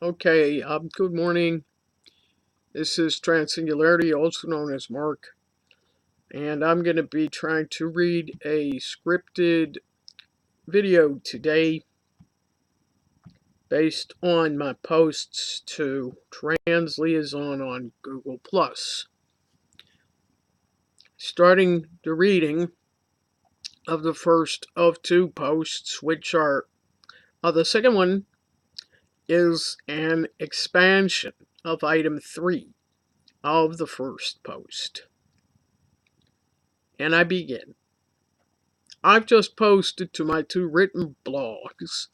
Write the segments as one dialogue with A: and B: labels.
A: Okay, good morning. This is Transsingularity, also known as Mark, and I'm going to be trying to read a scripted video today based on my posts to Trans Liaison on Google+. Starting the reading of the first of two posts, which are, the second one is an expansion of item 3 of the first post. And I begin. I've just posted to my two written blogs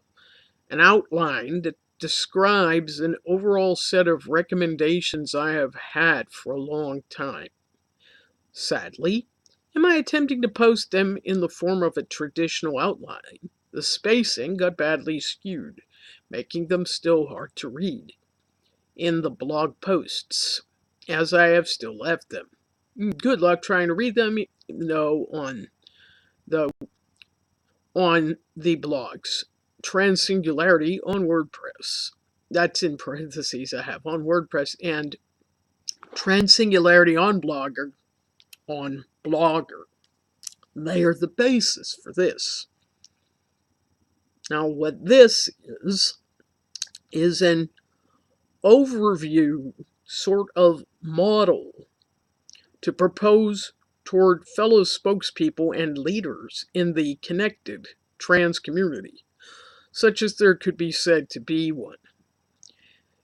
A: an outline that describes an overall set of recommendations I have had for a long time. Sadly, in my attempting to post them in the form of a traditional outline, the spacing got badly skewed, making them still hard to read in the blog posts, as I have still left them. Good luck trying to read them, though, on the blogs. Transsingularity on WordPress. That's in parentheses I have on WordPress, and Transsingularity on Blogger. They are the basis for this. Now, what this is an overview sort of model to propose toward fellow spokespeople and leaders in the connected trans community, such as there could be said to be one.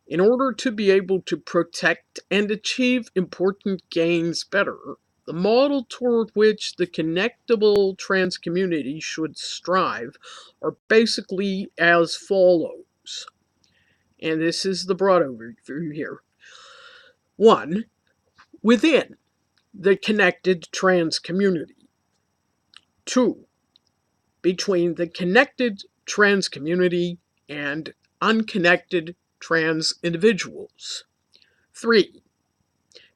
A: In order to be able to protect and achieve important gains better, the model toward which the connectable trans community should strive are basically as follows. And this is the broad overview here. 1. Within the connected trans community. 2. Between the connected trans community and unconnected trans individuals. 3.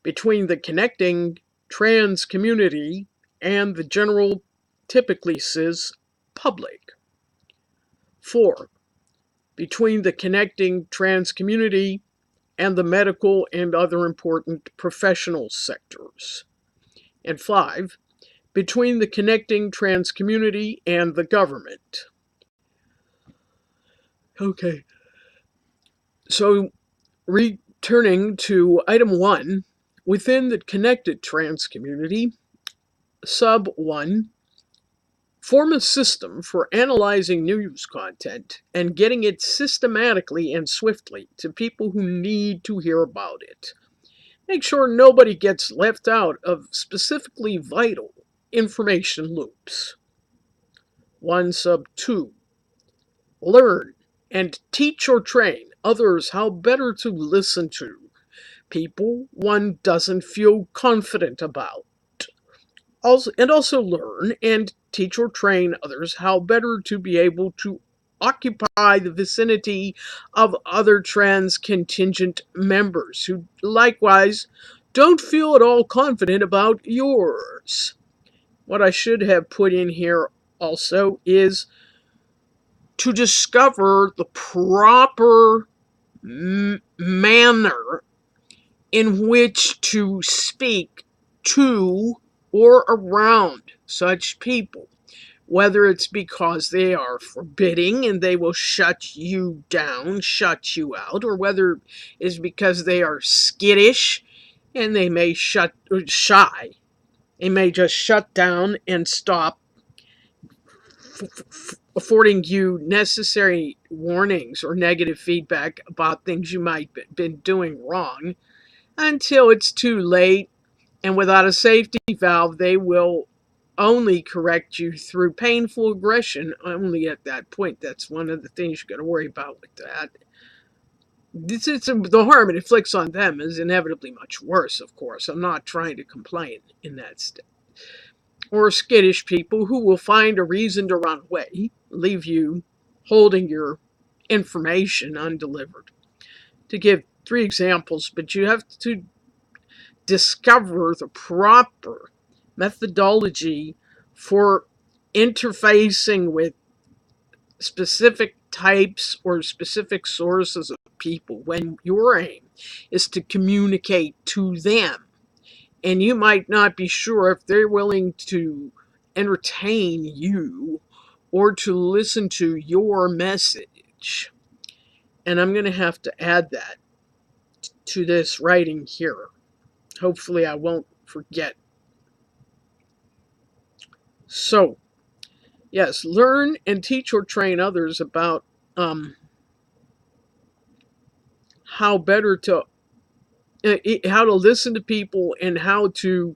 A: Between the connecting trans community and the general, typically cis, public. 4. Between the connecting trans community and the medical and other important professional sectors. And 5. Between the connecting trans community and the government. Okay. So, returning to item 1, within the connected trans community, sub 1, form a system for analyzing news content and getting it systematically and swiftly to people who need to hear about it. Make sure nobody gets left out of specifically vital information loops. 1 sub 2, learn and teach or train others how better to listen to people one doesn't feel confident about. Also learn and teach or train others how better to be able to occupy the vicinity of other trans contingent members who likewise don't feel at all confident about yours. What I should have put in here also is to discover the proper manner in which to speak to or around such people, whether it's because they are forbidding and they will shut you down, shut you out, or whether it's because they are skittish and they may shy. They may just shut down and stop affording you necessary warnings or negative feedback about things you might have been doing wrong until it's too late, and without a safety valve, they will only correct you through painful aggression only at that point. That's one of the things you got to worry about with that. The harm it inflicts on them is inevitably much worse, of course. I'm not trying to complain in that state. Or skittish people who will find a reason to run away, leave you holding your information undelivered. To give 3 examples, but you have to discover the proper methodology for interfacing with specific types or specific sources of people when your aim is to communicate to them. And you might not be sure if they're willing to entertain you or to listen to your message. And I'm going to have to add that to this writing here. Hopefully, I won't forget. So, yes, learn and teach or train others about how better to how to listen to people and how to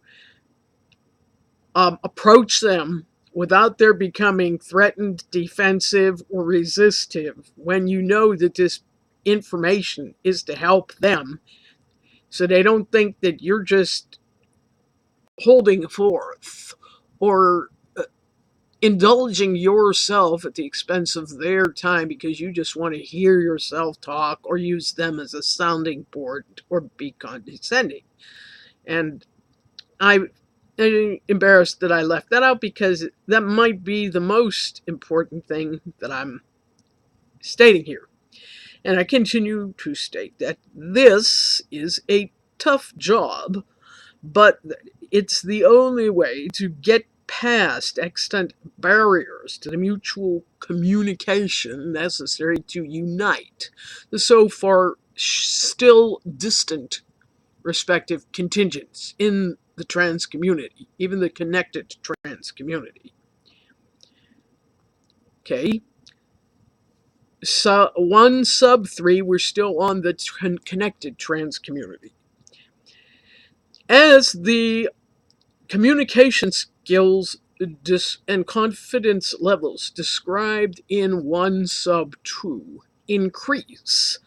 A: approach them without their becoming threatened, defensive, or resistive when you know that this information is to help them, so they don't think that you're just holding forth or indulging yourself at the expense of their time because you just want to hear yourself talk or use them as a sounding board or be condescending. And I'm embarrassed that I left that out because that might be the most important thing that I'm stating here. And I continue to state that this is a tough job, but it's the only way to get past extant barriers to the mutual communication necessary to unite the so far still distant respective contingents in the trans community, even the connected trans community. Okay. So 1 sub 3, we're still on the connected trans community. As the communication skills and confidence levels described in 1 sub 2 increase,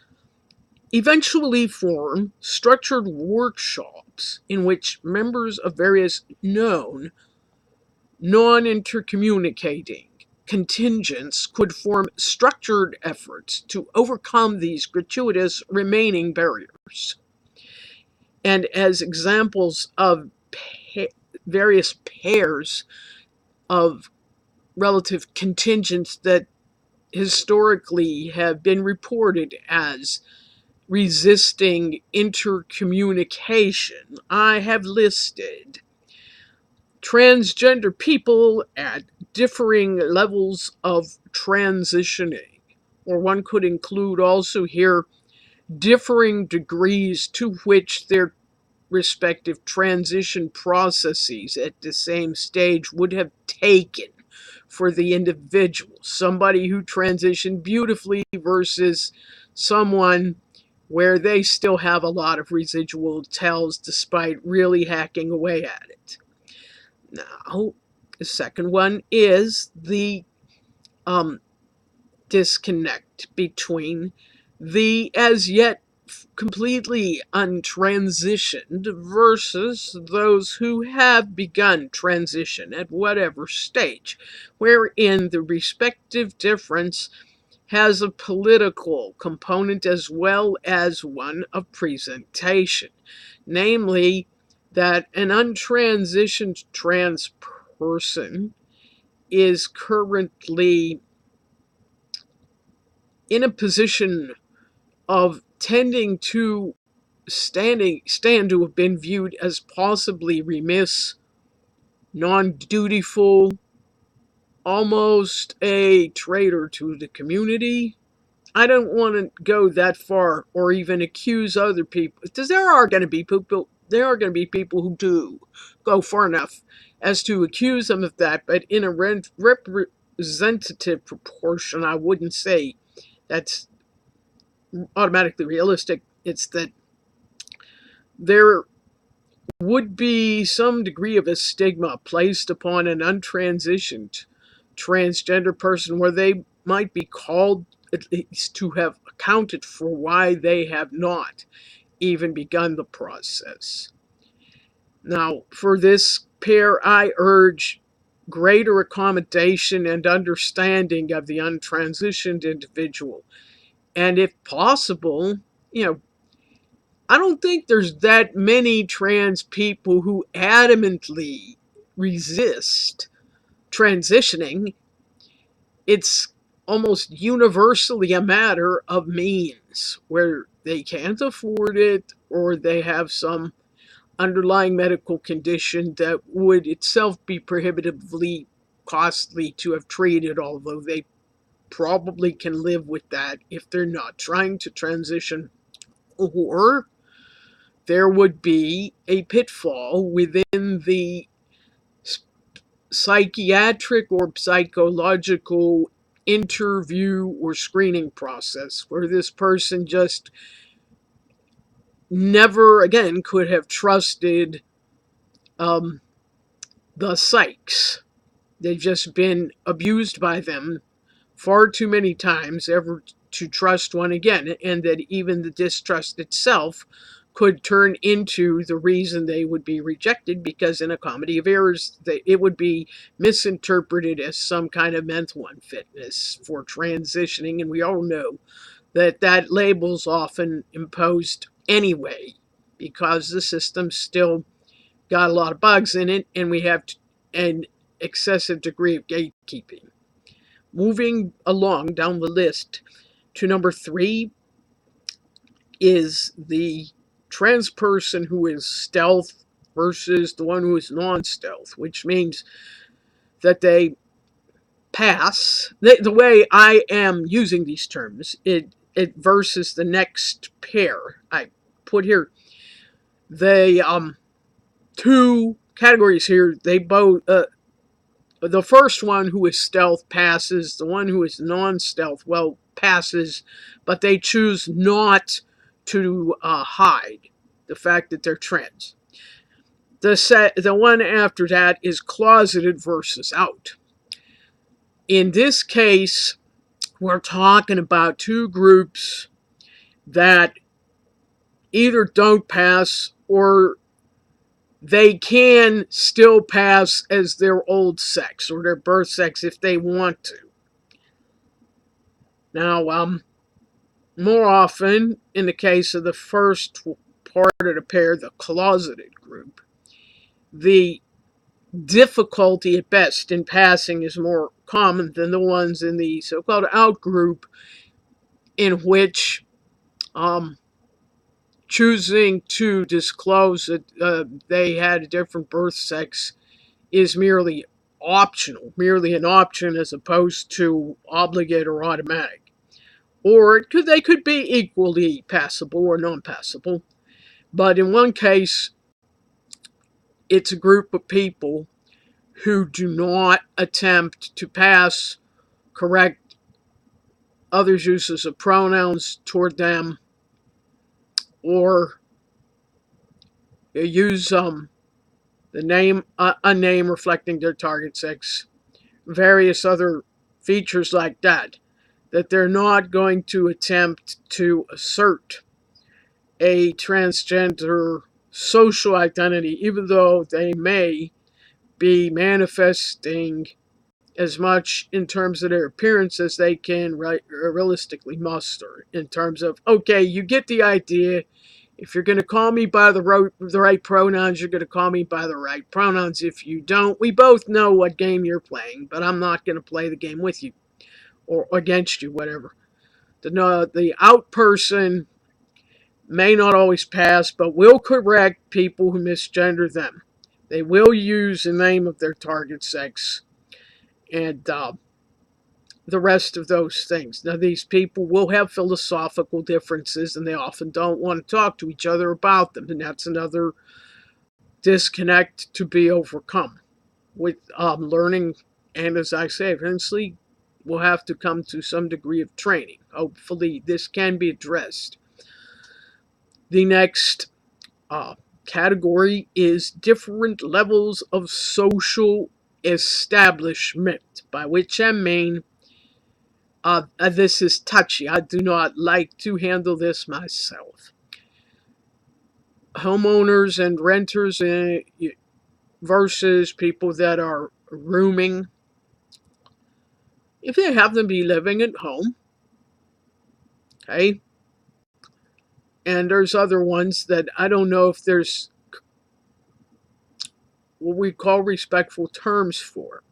A: eventually form structured workshops in which members of various known non-intercommunicating contingents could form structured efforts to overcome these gratuitous remaining barriers. And as examples of various pairs of relative contingents that historically have been reported as resisting intercommunication, I have listed transgender people at differing levels of transitioning, or one could include also here differing degrees to which their respective transition processes at the same stage would have taken for the individual. Somebody who transitioned beautifully versus someone where they still have a lot of residual tells despite really hacking away at it. Now, the second one is the disconnect between the as yet completely untransitioned versus those who have begun transition at whatever stage, wherein the respective difference has a political component as well as one of presentation, namely that an untransitioned trans person is currently in a position of tending to stand to have been viewed as possibly remiss, non-dutiful, almost a traitor to the community. I don't want to go that far or even accuse other people, because there are going to be people who do go far enough as to accuse them of that, but in a representative proportion, I wouldn't say that's automatically realistic. It's that there would be some degree of a stigma placed upon an untransitioned transgender person where they might be called at least to have accounted for why they have not even begun the process. Now, for this pair, I urge greater accommodation and understanding of the untransitioned individual. And if possible, I don't think there's that many trans people who adamantly resist transitioning. It's almost universally a matter of means, where they can't afford it or they have some underlying medical condition that would itself be prohibitively costly to have treated, although they probably can live with that if they're not trying to transition. Or there would be a pitfall within the psychiatric or psychological interview or screening process, where this person just never again could have trusted um, the psychs. They've just been abused by them far too many times ever to trust one again, and that even the distrust itself could turn into the reason they would be rejected, because in a comedy of errors it would be misinterpreted as some kind of mental unfitness for transitioning, and we all know that that label's often imposed anyway because the system still got a lot of bugs in it, and we have an excessive degree of gatekeeping. Moving along down the list to number 3 is the trans person who is stealth versus the one who is non-stealth, which means that they pass. The way I am using these terms, it versus the next pair I put here. They two categories here. They both the first one who is stealth passes. The one who is non-stealth, well, passes, but they choose not to hide the fact that they're trans. The one after that is closeted versus out. In this case, we're talking about two groups that either don't pass or they can still pass as their old sex or their birth sex if they want to. Now, more often, in the case of the first part of the pair, the closeted group, the difficulty at best in passing is more common than the ones in the so-called out group, in which choosing to disclose that they had a different birth sex is merely optional, merely an option as opposed to obligate or automatic. Or they could be equally passable or non-passable. But in one case, it's a group of people who do not attempt to pass correct others' uses of pronouns toward them, or use the name a name reflecting their target sex, various other features like that. That they're not going to attempt to assert a transgender social identity, even though they may be manifesting as much in terms of their appearance as they can realistically muster. In terms of, okay, you get the idea. If you're going to call me by the right pronouns, you're going to call me by the right pronouns. If you don't, we both know what game you're playing, but I'm not going to play the game with you or against you, whatever. The out person may not always pass, but will correct people who misgender them. They will use the name of their target sex and the rest of those things. Now, these people will have philosophical differences, and they often don't want to talk to each other about them, and that's another disconnect to be overcome with learning. And as I say, eventually we'll have to come to some degree of training. Hopefully, this can be addressed. The next category is different levels of social establishment, by which I mean this is touchy. I do not like to handle this myself. Homeowners and renters versus people that are rooming. If they happen to be living at home, okay, and there's other ones that I don't know if there's what we call respectful terms for.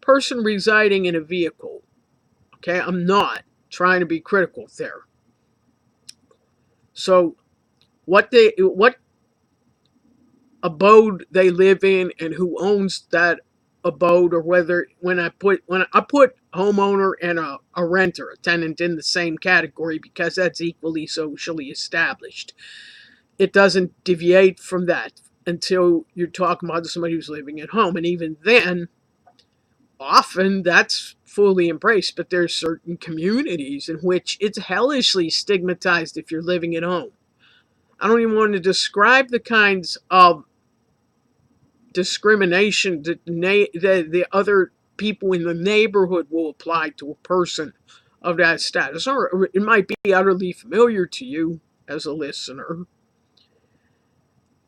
A: Person residing in a vehicle. Okay, I'm not trying to be critical there. So what abode they live in and who owns that abode, or whether when I put homeowner and a renter, a tenant, in the same category because that's equally socially established. It doesn't deviate from that until you're talking about somebody who's living at home. And even then, often that's fully embraced, but there's certain communities in which it's hellishly stigmatized if you're living at home. I don't even want to describe the kinds of discrimination that the other people in the neighborhood will apply to a person of that status. Or it might be utterly familiar to you as a listener.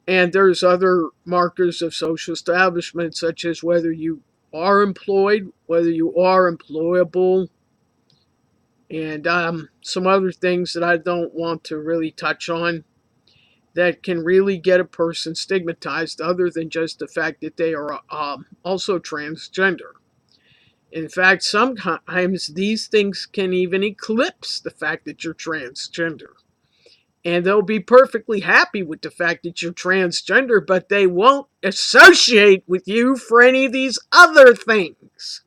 A: And there's other markers of social establishment, such as whether you are employed, whether you are employable, and some other things that I don't want to really touch on that can really get a person stigmatized, other than just the fact that they are also transgender. In fact, sometimes these things can even eclipse the fact that you're transgender. And they'll be perfectly happy with the fact that you're transgender, but they won't associate with you for any of these other things.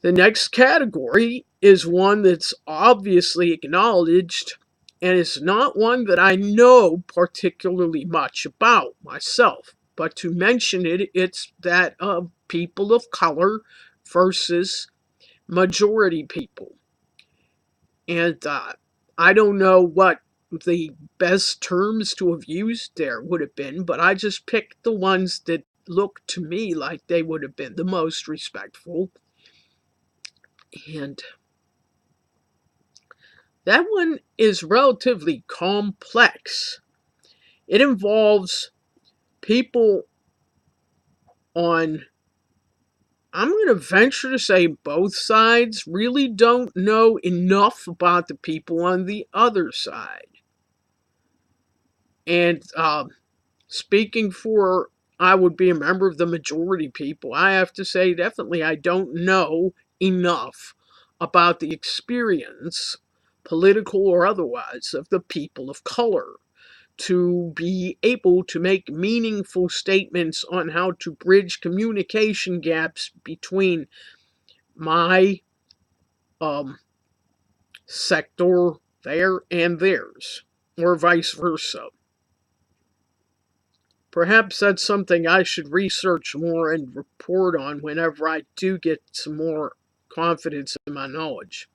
A: The next category is one that's obviously acknowledged, and it's not one that I know particularly much about myself. But to mention it, it's that of people of color versus majority people. And I don't know what the best terms to have used there would have been, but I just picked the ones that looked to me like they would have been the most respectful. And that one is relatively complex. It involves people on, I'm going to venture to say, both sides really don't know enough about the people on the other side. And speaking for, I would be a member of the majority people, I have to say definitely I don't know enough about the experience, political or otherwise, of the people of color to be able to make meaningful statements on how to bridge communication gaps between my sector there and theirs, or vice versa. Perhaps that's something I should research more and report on whenever I do get some more confidence in my knowledge.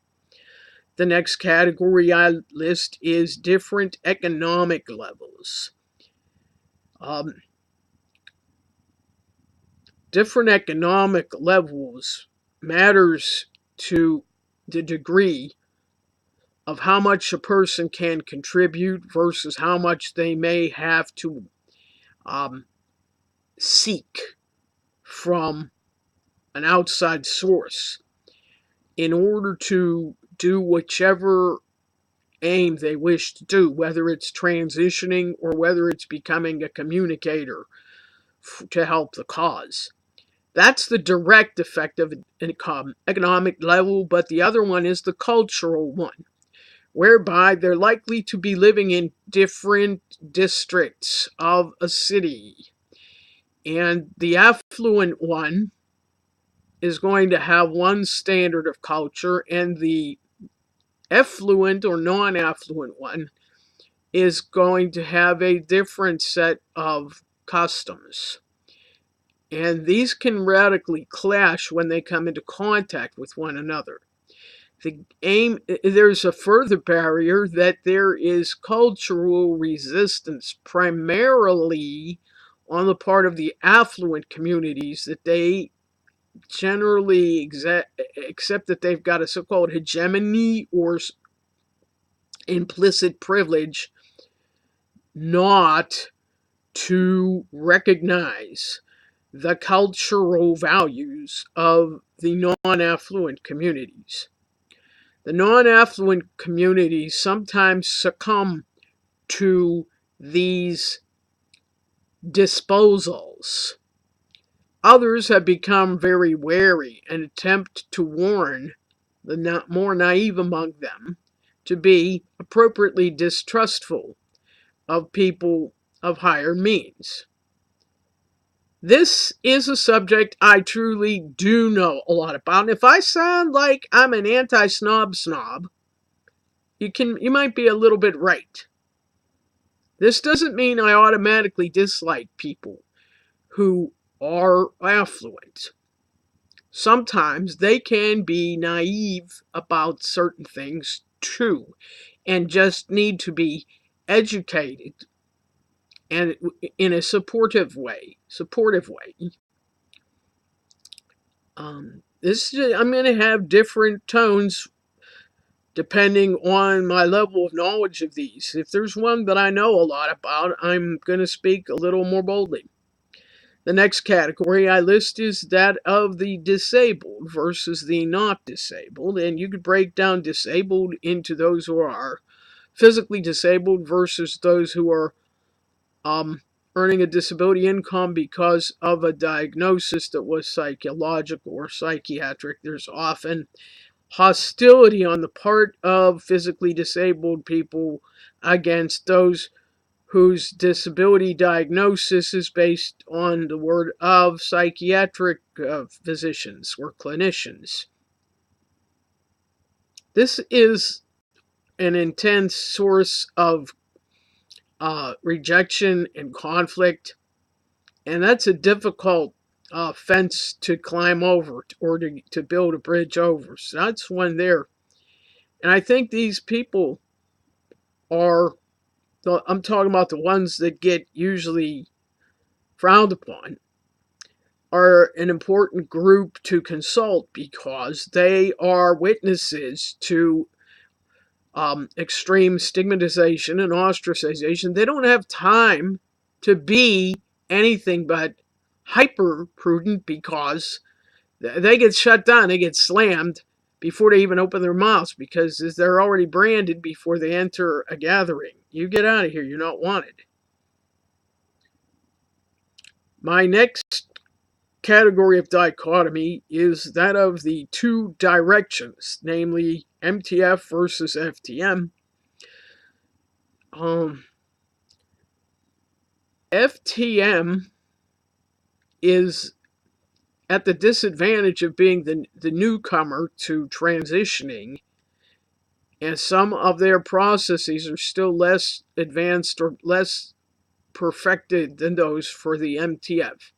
A: The next category I list is different economic levels. Different economic levels matters to the degree of how much a person can contribute versus how much they may have to seek from an outside source in order to do whichever aim they wish to do, whether it's transitioning or whether it's becoming a communicator to help the cause. That's the direct effect of an economic level, but the other one is the cultural one, whereby they're likely to be living in different districts of a city. And the affluent one is going to have one standard of culture, and the effluent or non-affluent one is going to have a different set of customs. And these can radically clash when they come into contact with one another. There's a further barrier that there is cultural resistance, primarily on the part of the affluent communities, that they generally accept that they've got a so-called hegemony or implicit privilege not to recognize the cultural values of the non-affluent communities. The non-affluent communities sometimes succumb to these disposals. Others have become very wary and attempt to warn the more naive among them, to be appropriately distrustful of people of higher means. This is a subject I truly do know a lot about. And if I sound like I'm an anti-snob, you might be a little bit right. This doesn't mean I automatically dislike people who are affluent. Sometimes they can be naive about certain things too, and just need to be educated, and in a supportive way. I'm going to have different tones depending on my level of knowledge of these. If there's one that I know a lot about, I'm going to speak a little more boldly. The next category I list is that of the disabled versus the not disabled, and you could break down disabled into those who are physically disabled versus those who are um, earning a disability income because of a diagnosis that was psychological or psychiatric. There's often hostility on the part of physically disabled people against those whose disability diagnosis is based on the word of psychiatric physicians or clinicians. This is an intense source of rejection and conflict, and that's a difficult fence to climb over or to build a bridge over. So that's one there. And I think these people are, I'm talking about the ones that get usually frowned upon, are an important group to consult because they are witnesses to extreme stigmatization and ostracization. They don't have time to be anything but hyper prudent because they get shut down, they get slammed before they even open their mouths because they're already branded before they enter a gathering. You get out of here, you're not wanted. My next category of dichotomy is that of the two directions, namely MTF versus FTM. FTM is at the disadvantage of being the newcomer to transitioning, and some of their processes are still less advanced or less perfected than those for the MTF.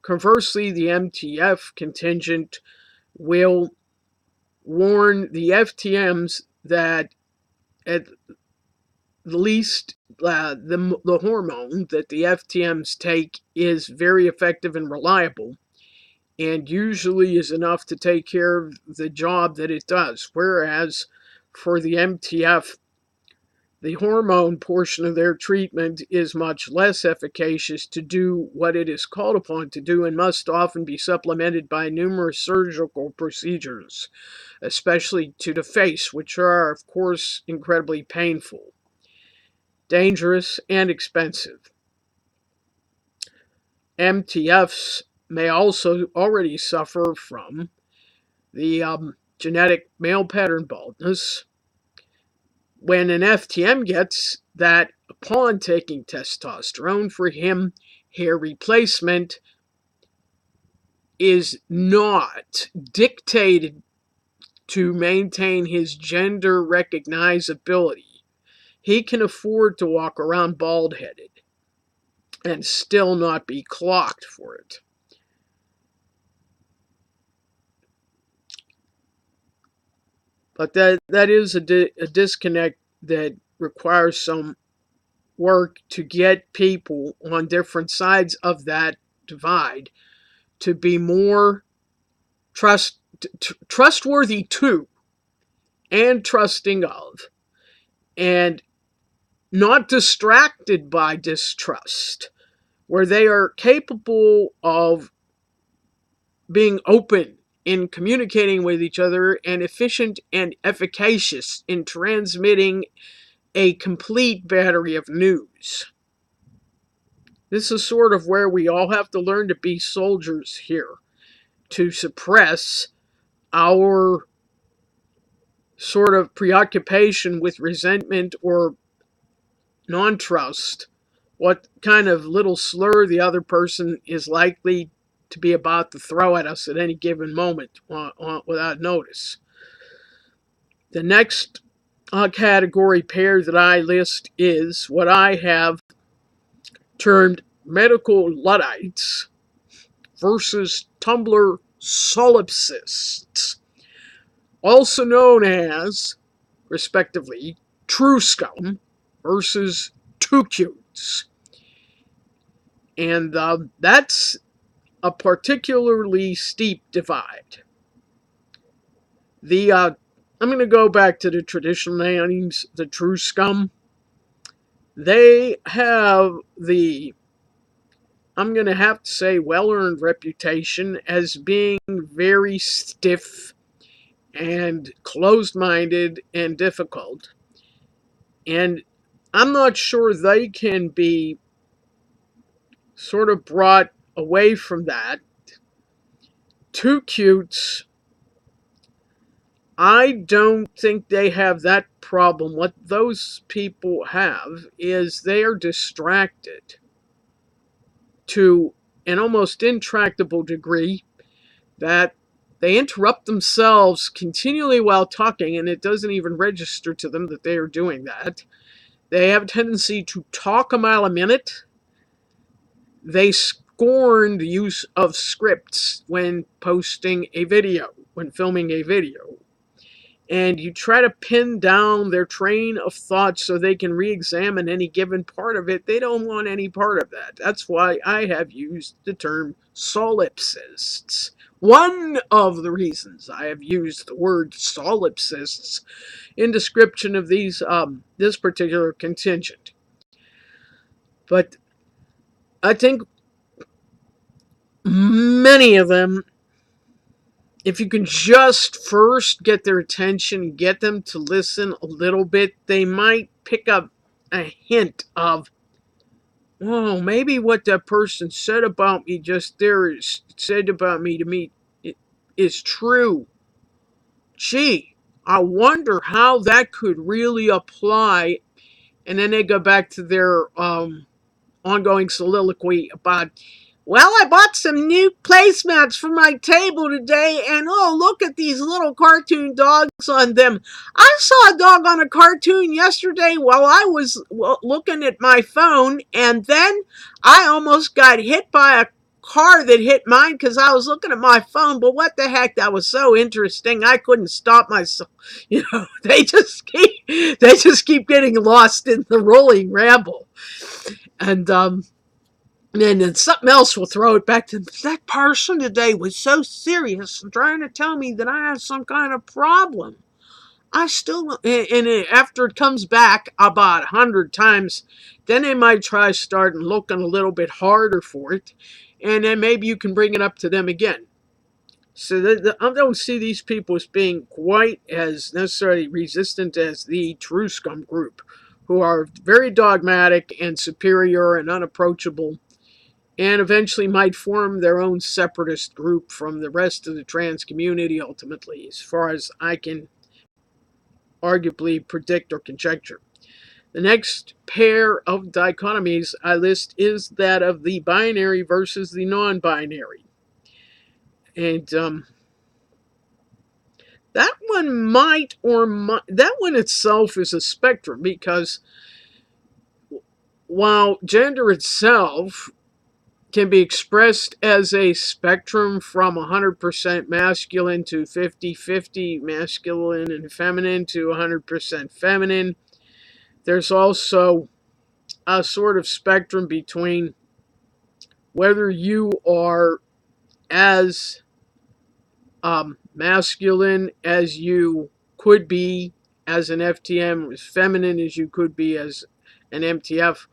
A: Conversely, the MTF contingent will warn the FTMs that at least the hormone that the FTMs take is very effective and reliable, and usually is enough to take care of the job that it does. Whereas for the MTF, the hormone portion of their treatment is much less efficacious to do what it is called upon to do and must often be supplemented by numerous surgical procedures, especially to the face, which are, of course, incredibly painful, dangerous, and expensive. MTFs may also already suffer from the genetic male pattern baldness. When an FTM gets that, upon taking testosterone, for him, hair replacement is not dictated to maintain his gender recognizability. He can afford to walk around bald-headed and still not be clocked for it. But that is a disconnect that requires some work to get people on different sides of that divide to be more trustworthy to and trusting of, and not distracted by distrust, where they are capable of being open in communicating with each other and efficient and efficacious in transmitting a complete battery of news. This is sort of where we all have to learn to be soldiers here, to suppress our sort of preoccupation with resentment or non-trust, what kind of little slur the other person is likely to be about to throw at us at any given moment without notice. The next category pair that I list is what I have termed medical Luddites versus Tumblr solipsists, also known as, respectively, True Scum versus Too Cutes. And that's a particularly steep divide. I'm going to go back to the traditional names, the True Scum. They have the, I'm going to have to say, well-earned reputation as being very stiff and closed-minded and difficult. And I'm not sure they can be sort of brought away from that. Too Cutes, I don't think they have that problem. What those people have is they are distracted to an almost intractable degree that they interrupt themselves continually while talking, and it doesn't even register to them that they are doing that. They have a tendency to talk a mile a minute. They scorn the use of scripts when posting a video, when filming a video. And you try to pin down their train of thought so they can re-examine any given part of it. They don't want any part of that. That's why I have used the term solipsists. One of the reasons I have used the word solipsists in description of this particular contingent. But I think many of them, if you can just first get their attention, get them to listen a little bit, they might pick up a hint of, oh, maybe what that person said about me just there said about me to me is true. Gee, I wonder how that could really apply. And then they go back to their ongoing soliloquy about, well, I bought some new placemats for my table today, and oh, look at these little cartoon dogs on them. I saw a dog on a cartoon yesterday while I was looking at my phone, and then I almost got hit by a car that hit mine because I was looking at my phone. But what the heck, that was so interesting, I couldn't stop myself. They just keep getting lost in the rolling ramble. And then something else will throw it back to them. That person today was so serious and trying to tell me that I have some kind of problem. I still, and after it comes back about 100 times, then they might try starting looking a little bit harder for it, and then maybe you can bring it up to them again. So I don't see these people as being quite as necessarily resistant as the True Scum group, who are very dogmatic and superior and unapproachable, and eventually might form their own separatist group from the rest of the trans community ultimately, as far as I can arguably predict or conjecture. The next pair of dichotomies I list is that of the binary versus the non-binary. And that one that one itself is a spectrum, because while gender itself can be expressed as a spectrum from 100% masculine to 50-50 masculine and feminine to 100% feminine, there's also a sort of spectrum between whether you are as masculine as you could be as an FTM, as feminine as you could be as an MTF,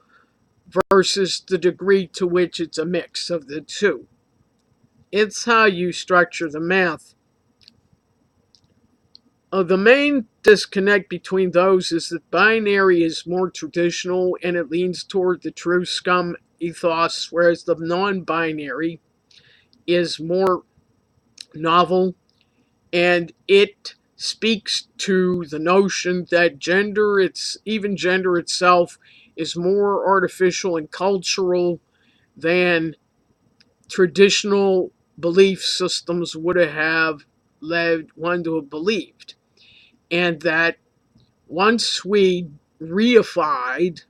A: versus the degree to which it's a mix of the two. It's how you structure the math. The main disconnect between those is that binary is more traditional and it leans toward the True Scum ethos, whereas the non-binary is more novel and it speaks to the notion that even gender itself is more artificial and cultural than traditional belief systems would have led one to have believed. And that once we reified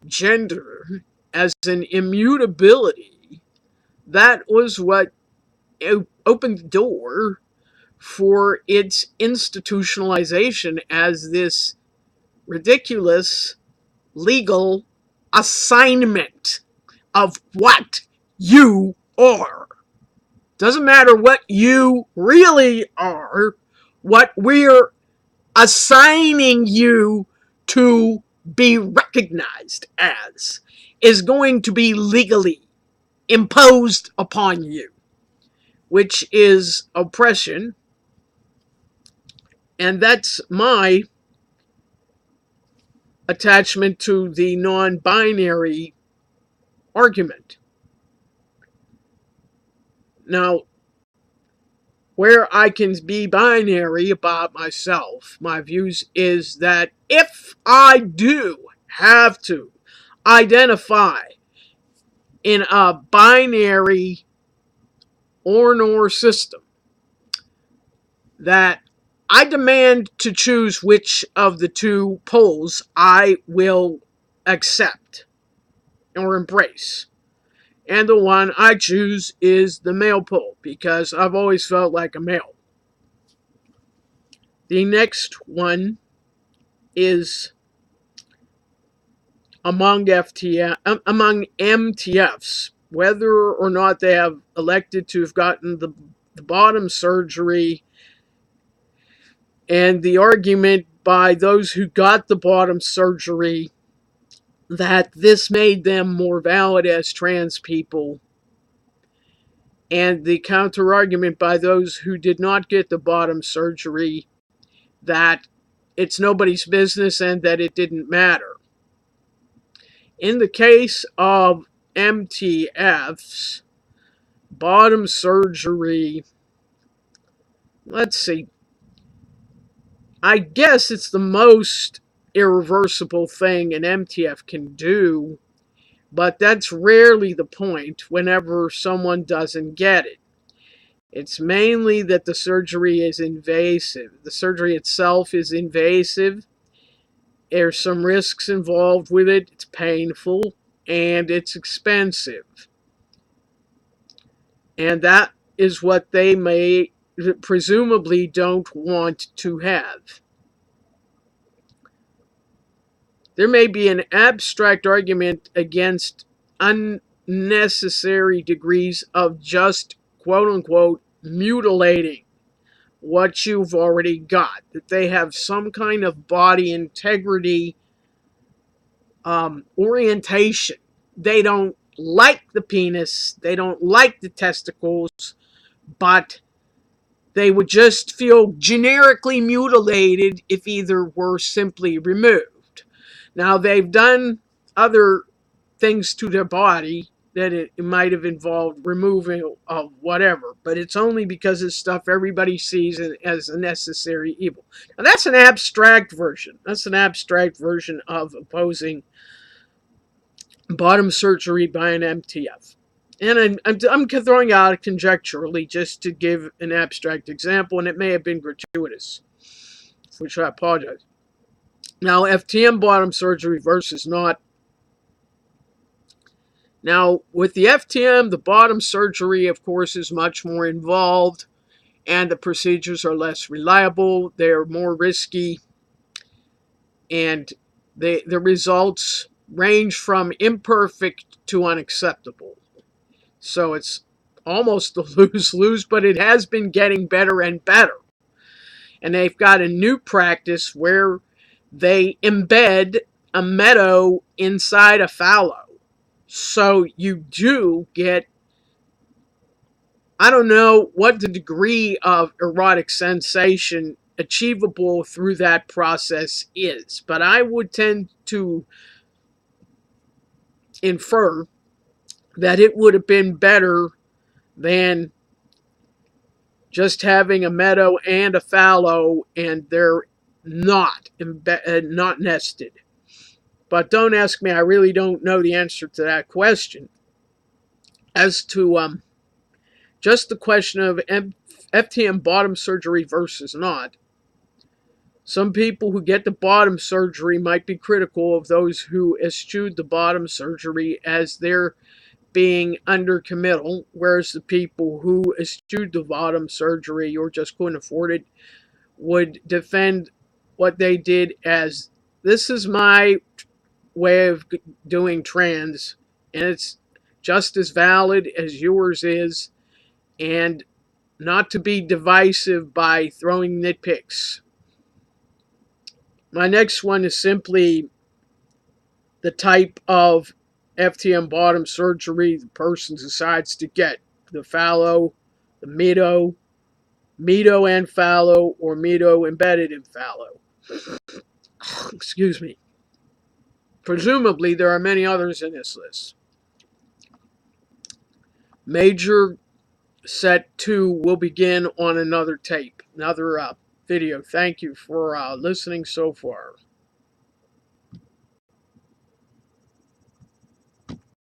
A: gender as an immutability, that was what opened the door for its institutionalization as this ridiculous legal assignment of what you are. Doesn't matter what you really are, what we're assigning you to be recognized as is going to be legally imposed upon you, which is oppression. And that's my attachment to the non-binary argument. Now, where I can be binary about myself, my views is that if I do have to identify in a binary or nor system, that I demand to choose which of the two poles I will accept or embrace. And the one I choose is the male pole because I've always felt like a male. The next one is among MTFs, whether or not they have elected to have gotten the bottom surgery, and the argument by those who got the bottom surgery that this made them more valid as trans people, and the counter argument by those who did not get the bottom surgery that it's nobody's business and that it didn't matter. In the case of MTFs, bottom surgery, let's see, I guess it's the most irreversible thing an MTF can do, but that's rarely the point whenever someone doesn't get it. It's mainly that the surgery is invasive. The surgery itself is invasive. There's some risks involved with it. It's painful and it's expensive. And that is what they may presumably don't want to have. There may be an abstract argument against unnecessary degrees of just quote unquote mutilating what you've already got, that they have some kind of body integrity orientation. They don't like the penis, they don't like the testicles, but they would just feel generically mutilated if either were simply removed. Now, they've done other things to their body that it might have involved removing of whatever, but it's only because it's stuff everybody sees as a necessary evil. Now, that's an abstract version. That's an abstract version of opposing bottom surgery by an MTF. And I'm throwing out conjecturally just to give an abstract example, and it may have been gratuitous, for which I apologize. Now, FTM bottom surgery versus not. Now, with the FTM, the bottom surgery, of course, is much more involved, and the procedures are less reliable. They're more risky, and the results range from imperfect to unacceptable. So it's almost a lose-lose, but it has been getting better and better. And they've got a new practice where they embed a meadow inside a fallow. So you do get, I don't know what the degree of erotic sensation achievable through that process is, but I would tend to infer that it would have been better than just having a meadow and a fallow, and they're not nested. But don't ask me, I really don't know the answer to that question. As to just the question of FTM bottom surgery versus not, some people who get the bottom surgery might be critical of those who eschewed the bottom surgery as their being undercommittal, whereas the people who eschewed the bottom surgery or just couldn't afford it would defend what they did as, this is my way of doing trans, and it's just as valid as yours is, and not to be divisive by throwing nitpicks. My next one is simply the type of FTM bottom surgery the person decides to get. The fallow, the meadow and fallow, or meadow embedded in fallow. Excuse me. Presumably, there are many others in this list. Major set 2 will begin on another tape, another video. Thank you for listening so far.